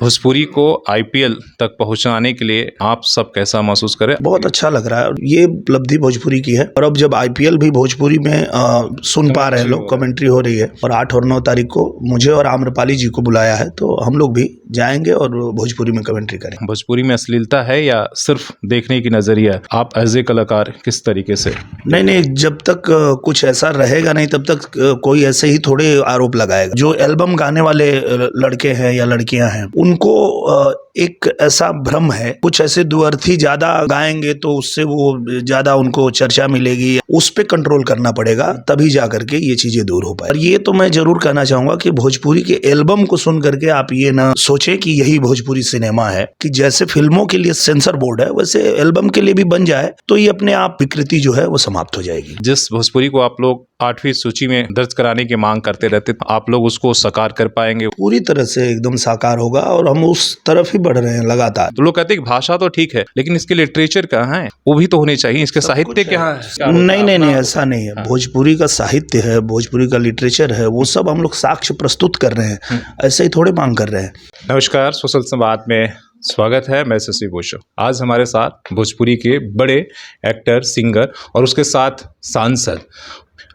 भोजपुरी को आईपीएल तक पहुंचाने के लिए आप सब कैसा महसूस करें? बहुत अच्छा लग रहा है और ये उपलब्धि भोजपुरी की है। और अब जब आईपीएल भी भोजपुरी में सुन पा रहे हैं लोग, कमेंट्री हो रही है और 8 और 9 तारीख को मुझे और आम्रपाली जी को बुलाया है, तो हम लोग भी जाएंगे और भोजपुरी में कमेंट्री करेंगे। भोजपुरी में अश्लीलता है या सिर्फ देखने की नजरिया है? आप एज ए कलाकार किस तरीके से? नहीं, जब तक कुछ ऐसा रहेगा नहीं तब तक कोई ऐसे ही थोड़े आरोप लगाएगा। जो एल्बम गाने वाले लड़के हैं या लड़कियां हैं, उनको एक ऐसा भ्रम है, कुछ ऐसे दुअर्थी ज्यादा गाएंगे तो उससे वो ज्यादा उनको चर्चा मिलेगी, उस पे कंट्रोल करना पड़ेगा, तभी जा करके ये चीजें दूर हो पाए। और ये तो मैं जरूर कहना चाहूंगा कि भोजपुरी के एल्बम को सुन करके आप ये ना सोचे कि यही भोजपुरी सिनेमा है, कि जैसे फिल्मों के लिए सेंसर बोर्ड है वैसे एल्बम के लिए भी बन जाए तो ये अपने आप विकृति जो है वो समाप्त हो जाएगी। जिस भोजपुरी को आप लोग 8वीं सूची में दर्ज कराने की मांग करते रहते, आप लोग उसको साकार कर पाएंगे? पूरी तरह से एकदम साकार होगा और हम उस तरफ ही बढ़ रहे हैं लगातार। तो लोग कहते हैं कि भाषा तो ठीक है लेकिन इसके लिटरेचर कहाँ है? वो भी तो होने चाहिए, इसके साहित्य कहाँ है? नहीं, ऐसा नहीं है। भोजपुरी का साहित्य है, भोजपुरी का लिटरेचर है, वो सब हम लोग साक्ष्य प्रस्तुत कर रहे हैं, ऐसे ही थोड़े मांग कर रहे हैं। नमस्कार, सोशल संवाद में स्वागत है। मैं शशि भूषण। आज हमारे साथ भोजपुरी के बड़े एक्टर, सिंगर और उसके साथ सांसद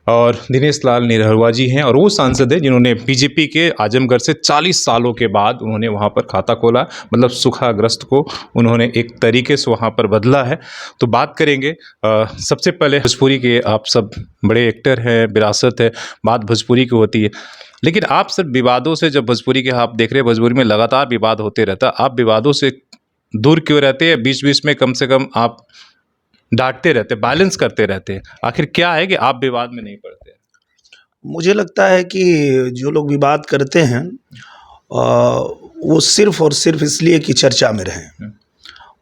और दिनेश लाल निरहुआ जी हैं। और वो सांसद हैं जिन्होंने बीजेपी के आजमगढ़ से 40 सालों के बाद उन्होंने वहाँ पर खाता खोला, मतलब सूखाग्रस्त को उन्होंने एक तरीके से वहाँ पर बदला है। तो बात करेंगे सबसे पहले भोजपुरी के, आप सब बड़े एक्टर हैं, विरासत है, बात भोजपुरी की होती है, लेकिन आप सिर्फ विवादों से, जब भोजपुरी के आप देख रहे हैं भोजपुरी में लगातार विवाद होते रहता, आप विवादों से दूर क्यों रहते हैं? बीच बीच में कम से कम आप डांटते रहते, बैलेंस करते रहते हैं, आखिर क्या है कि आप विवाद में नहीं पड़ते? मुझे लगता है कि जो लोग विवाद करते हैं वो सिर्फ और सिर्फ इसलिए कि चर्चा में रहें।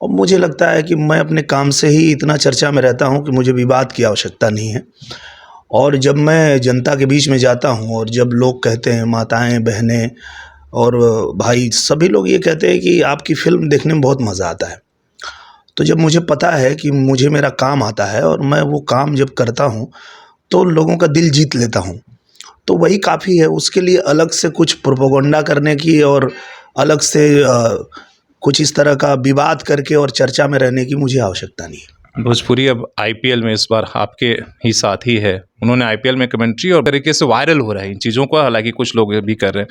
और मुझे लगता है कि मैं अपने काम से ही इतना चर्चा में रहता हूं कि मुझे विवाद की आवश्यकता नहीं है। और जब मैं जनता के बीच में जाता हूं और जब लोग कहते हैं, माताएं, बहनें और भाई, सभी लोग ये कहते हैं कि आपकी फिल्म देखने में बहुत मज़ा आता है, तो जब मुझे पता है कि मुझे मेरा काम आता है और मैं वो काम जब करता हूँ तो लोगों का दिल जीत लेता हूँ, तो वही काफ़ी है। उसके लिए अलग से कुछ प्रोपेगेंडा करने की और अलग से कुछ इस तरह का विवाद करके और चर्चा में रहने की मुझे आवश्यकता नहीं है। भोजपुरी अब आईपीएल में इस बार आपके ही साथी है, उन्होंने आईपीएल में कमेंट्री और तरीके से वायरल हो रहा है इन चीज़ों को, हालांकि कुछ लोग भी कर रहे हैं।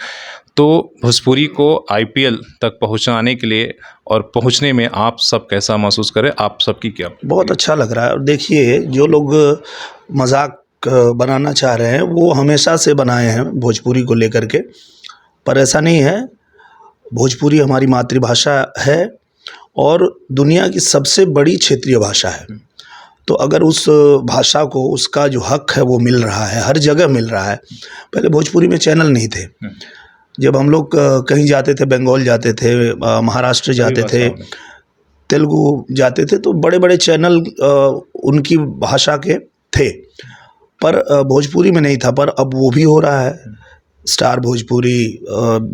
तो भोजपुरी को आईपीएल तक पहुंचाने के लिए और पहुंचने में आप सब कैसा महसूस करें? आप सबकी क्या? बहुत अच्छा लग रहा है। और देखिए, जो लोग मजाक बनाना चाह रहे हैं वो हमेशा से बनाए हैं भोजपुरी को लेकर के, पर ऐसा नहीं है। भोजपुरी हमारी मातृभाषा है और दुनिया की सबसे बड़ी क्षेत्रीय भाषा है। तो अगर उस भाषा को उसका जो हक है वो मिल रहा है, हर जगह मिल रहा है। पहले भोजपुरी में चैनल नहीं थे। जब हम लोग कहीं जाते थे, बंगाल जाते थे, महाराष्ट्र जाते थे, तेलुगु जाते थे, तो बड़े बड़े चैनल उनकी भाषा के थे, पर भोजपुरी में नहीं था। पर अब वो भी हो रहा है। स्टार भोजपुरी,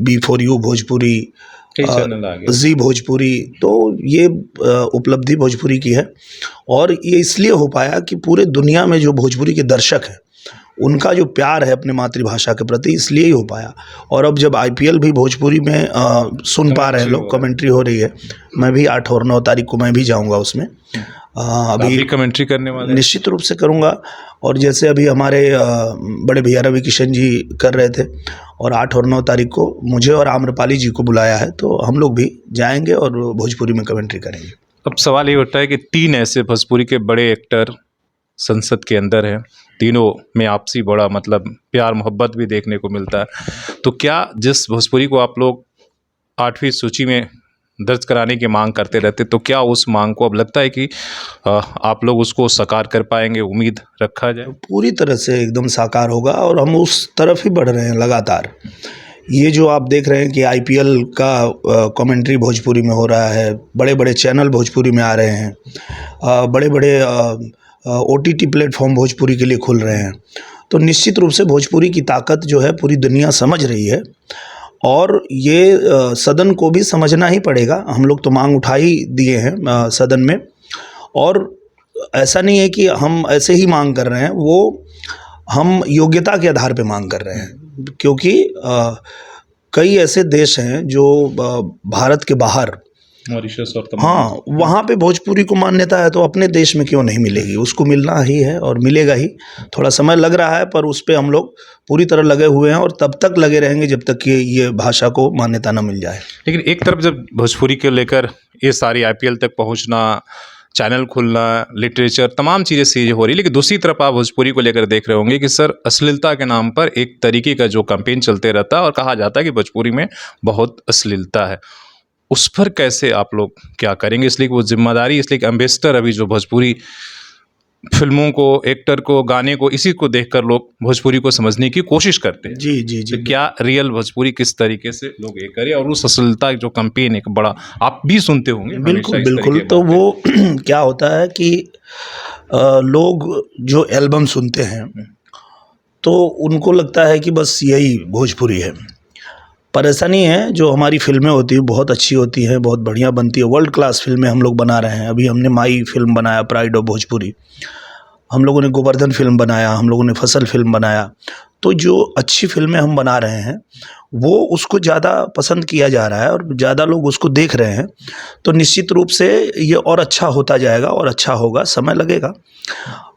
B4U भोजपुरी, जी भोजपुरी, तो ये उपलब्धि भोजपुरी की है। और ये इसलिए हो पाया कि पूरे दुनिया में जो भोजपुरी के दर्शक हैं उनका जो प्यार है अपने मातृभाषा के प्रति, इसलिए ही हो पाया। और अब जब आईपीएल भी भोजपुरी में सुन पा रहे हैं लोग, कमेंट्री हो रही है, मैं भी 8 और 9 तारीख को मैं भी जाऊंगा उसमें। अभी कमेंट्री करने वाले? निश्चित रूप से करूंगा। और जैसे अभी हमारे बड़े भैया रवि किशन जी कर रहे थे, और 8 और 9 तारीख को मुझे और आम्रपाली जी को बुलाया है, तो हम लोग भी जाएंगे और भोजपुरी में कमेंट्री करेंगे। अब सवाल ये उठता है कि 3 ऐसे भोजपुरी के बड़े एक्टर संसद के अंदर हैं, तीनों में आपसी बड़ा मतलब प्यार मोहब्बत भी देखने को मिलता है, तो क्या जिस भोजपुरी को आप लोग 8वीं सूची में दर्ज कराने की मांग करते रहते, तो क्या उस मांग को अब लगता है कि आप लोग उसको साकार कर पाएंगे? उम्मीद रखा जाए? पूरी तरह से एकदम साकार होगा और हम उस तरफ ही बढ़ रहे हैं लगातार। ये जो आप देख रहे हैं कि आईपीएल का कमेंट्री भोजपुरी में हो रहा है, बड़े बड़े चैनल भोजपुरी में आ रहे हैं, बड़े बड़े OTT प्लेटफॉर्म भोजपुरी के लिए खुल रहे हैं, तो निश्चित रूप से भोजपुरी की ताकत जो है पूरी दुनिया समझ रही है। और ये सदन को भी समझना ही पड़ेगा। हम लोग तो मांग उठा ही दिए हैं सदन में, और ऐसा नहीं है कि हम ऐसे ही मांग कर रहे हैं, वो हम योग्यता के आधार पे मांग कर रहे हैं, क्योंकि कई ऐसे देश हैं जो भारत के बाहर, मॉरिशस और तमाम। हाँ, वहाँ पे भोजपुरी को मान्यता है, तो अपने देश में क्यों नहीं मिलेगी? उसको मिलना ही है और मिलेगा ही। थोड़ा समय लग रहा है, पर उस पे हम लोग पूरी तरह लगे हुए हैं और तब तक लगे रहेंगे जब तक कि ये भाषा को मान्यता न मिल जाए। लेकिन एक तरफ जब भोजपुरी को लेकर ये सारी आईपीएल तक पहुंचना, चैनल खुलना, लिटरेचर, तमाम चीज़ें हो रही है, लेकिन दूसरी तरफ आप भोजपुरी को लेकर देख रहे होंगे कि सर अश्लीलता के नाम पर एक तरीके का जो कैंपेन चलते रहता है और कहा जाता है कि भोजपुरी में बहुत अश्लीलता है। उस पर कैसे आप लोग क्या करेंगे? इसलिए वो जिम्मेदारी, इसलिए कि एम्बेसडर अभी जो भोजपुरी फिल्मों को, एक्टर को, गाने को, इसी को देखकर लोग भोजपुरी को समझने की कोशिश करते हैं। जी जी जी। तो क्या रियल भोजपुरी किस तरीके से लोग ये करें, और उस अश्लीलता जो कैंपेन एक बड़ा आप भी सुनते होंगे बिल्कुल हमेशा इस बिल्कुल। तरीके की तो बातें। वो क्या होता है कि लोग जो एल्बम सुनते हैं तो उनको लगता है कि बस यही भोजपुरी है, पर ऐसा नहीं है। जो हमारी फिल्में होती हैं बहुत अच्छी होती हैं, बहुत बढ़िया बनती है, वर्ल्ड क्लास फिल्में हम लोग बना रहे हैं। अभी हमने माई फिल्म बनाया, प्राइड ऑफ भोजपुरी, हम लोगों ने गोवर्धन फिल्म बनाया, हम लोगों ने फसल फिल्म बनाया। तो जो अच्छी फिल्में हम बना रहे हैं वो उसको ज़्यादा पसंद किया जा रहा है और ज़्यादा लोग उसको देख रहे हैं, तो निश्चित रूप से ये और अच्छा होता जाएगा और अच्छा होगा, समय लगेगा।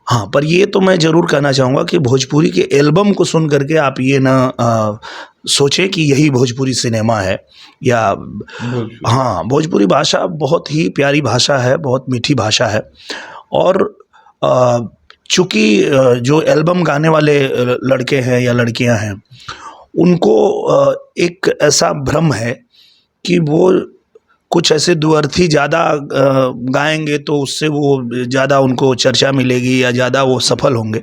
हाँ, पर ये तो मैं ज़रूर कहना चाहूँगा कि भोजपुरी के एल्बम को सुन करके आप ये ना सोचें कि यही भोजपुरी सिनेमा है या हाँ, भोजपुरी भाषा बहुत ही प्यारी भाषा है, बहुत मीठी भाषा है। और चूँकि जो एल्बम गाने वाले लड़के हैं या लड़कियां हैं, उनको एक ऐसा भ्रम है कि वो कुछ ऐसे दुअर्थी ज़्यादा गाएंगे तो उससे वो ज़्यादा उनको चर्चा मिलेगी या ज़्यादा वो सफल होंगे,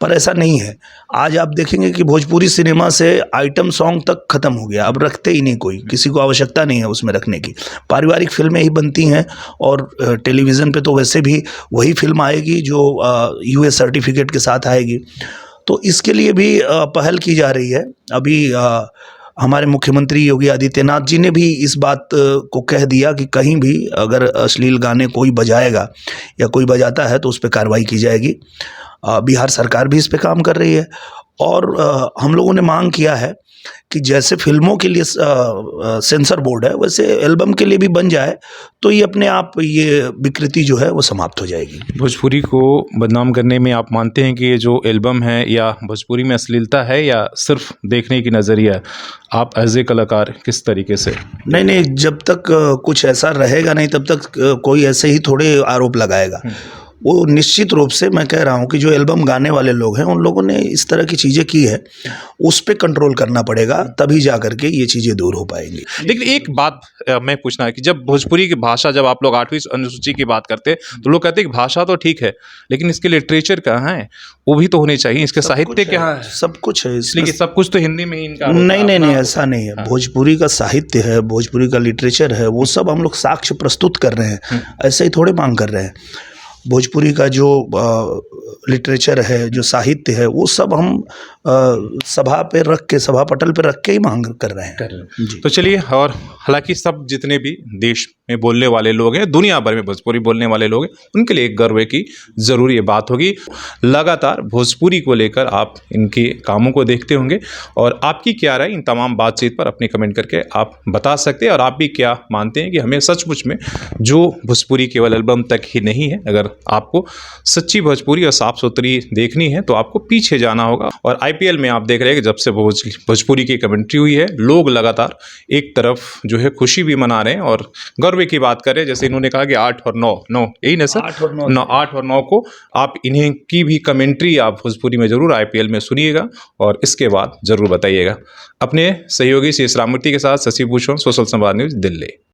पर ऐसा नहीं है। आज आप देखेंगे कि भोजपुरी सिनेमा से आइटम सॉन्ग तक ख़त्म हो गया, अब रखते ही नहीं कोई, किसी को आवश्यकता नहीं है उसमें रखने की। पारिवारिक फिल्में ही बनती हैं और टेलीविज़न पे तो वैसे भी वही फिल्म आएगी जो यूएस सर्टिफिकेट के साथ आएगी। तो इसके लिए भी पहल की जा रही है। अभी हमारे मुख्यमंत्री योगी आदित्यनाथ जी ने भी इस बात को कह दिया कि कहीं भी अगर अश्लील गाने कोई बजाएगा या कोई बजाता है तो उस पर कार्रवाई की जाएगी। बिहार सरकार भी इस पे काम कर रही है और हम लोगों ने मांग किया है कि जैसे फिल्मों के लिए सेंसर बोर्ड है, वैसे एल्बम के लिए भी बन जाए तो ये अपने आप ये विकृति जो है वो समाप्त हो जाएगी। भोजपुरी को बदनाम करने में आप मानते हैं कि ये जो एल्बम है या भोजपुरी में अश्लीलता है या सिर्फ देखने की नज़रिया है? आप एज ए कलाकार किस तरीके से? नहीं, जब तक कुछ ऐसा रहेगा नहीं तब तक कोई ऐसे ही थोड़े आरोप लगाएगा। वो निश्चित रूप से मैं कह रहा हूँ कि जो एल्बम गाने वाले लोग हैं उन लोगों ने इस तरह की चीज़ें की है, उस पे कंट्रोल करना पड़ेगा, तभी जा करके ये चीज़ें दूर हो पाएंगी। लेकिन एक बात मैं पूछना है कि जब भोजपुरी की भाषा, जब आप लोग 8वीं अनुसूची की बात करते हैं तो लोग कहते हैं कि भाषा तो ठीक है लेकिन इसके लिटरेचर कहाँ है, वो भी तो होने चाहिए, इसके साहित्य कहाँ है? सब कुछ है इसमें। इसलिए सब कुछ तो हिंदी में ही इनका होता है। नहीं, ऐसा नहीं है। भोजपुरी का साहित्य है, भोजपुरी का लिटरेचर है, वो सब हम लोग साक्ष्य प्रस्तुत कर रहे हैं, ऐसे ही थोड़े मांग कर रहे हैं। भोजपुरी का जो लिटरेचर है, जो साहित्य है, वो सब हम सभा पे रख के, सभा पटल पे रख के ही मांग कर रहे हैं। जी। तो चलिए, और हालांकि सब जितने भी देश में बोलने वाले लोग हैं, दुनिया भर में भोजपुरी बोलने वाले लोग हैं, उनके लिए एक गर्व की ज़रूर ये बात होगी। लगातार भोजपुरी को लेकर आप इनके कामों को देखते होंगे और आपकी क्या राय इन तमाम बातचीत पर अपने कमेंट करके आप बता सकते हैं। और आप भी क्या मानते हैं कि हमें सचमुच में जो भोजपुरी केवल एल्बम तक ही नहीं है, अगर आपको सच्ची भोजपुरी और साफ सुथरी देखनी है तो आपको पीछे जाना होगा। और आईपीएल में आप देख रहे हैं कि जब से भोजपुरी की कमेंट्री हुई है, लोग लगातार एक तरफ जो है खुशी भी मना रहे हैं और गर्व की बात करें। जैसे इन्होंने कहा कि 8 और 9 यही ना सर, 8 और 9 को आप इन्हें की भी कमेंट्री आप भोजपुरी में जरूर आईपीएल में सुनिएगा और इसके बाद जरूर बताइएगा। अपने सहयोगी शेष राममूर्ति के साथ शशि भूषण, सोशल संवाद न्यूज़, दिल्ली।